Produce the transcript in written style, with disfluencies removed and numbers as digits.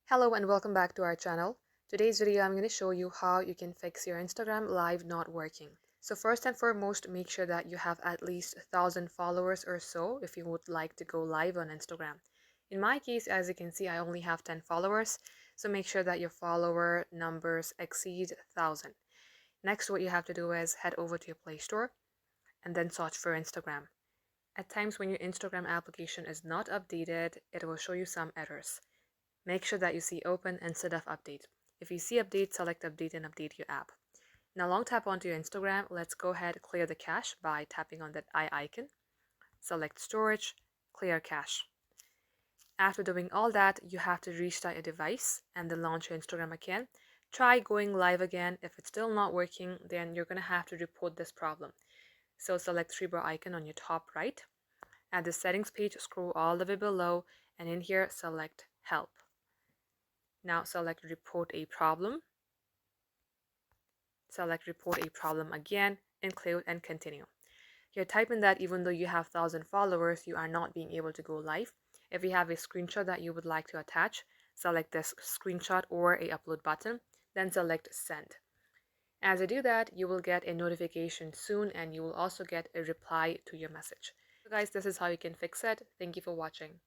Hello and welcome back to our channel. Today's video I'm going to show you how you can fix your Instagram live not working. So first and foremost, make sure that you have at least 1,000 followers or so if you would like to go live on Instagram. In my case, as you can see, I only have 10 followers, so make sure that your follower numbers exceed 1,000. Next, what you have to do is head over to your Play Store and then search for Instagram. At times when your Instagram application is not updated, it will show you some errors. Make sure that you see open instead of update. If you see update, select update and update your app. Now long tap onto your Instagram. Let's go ahead and clear the cache by tapping on that eye icon. Select storage, clear cache. After doing all that, you have to restart your device and then launch your Instagram again. Try going live again. If it's still not working, then you're going to have to report this problem. So select three bar icon on your top right. At the settings page, scroll all the way below and in here select help. Now select report a problem. Select report a problem again, include and continue. Here type in that even though you have 1,000 followers, you are not being able to go live. If you have a screenshot that you would like to attach, select this screenshot or a upload button, then select send. As you do that, you will get a notification soon and you will also get a reply to your message. So guys, this is how you can fix it. Thank you for watching.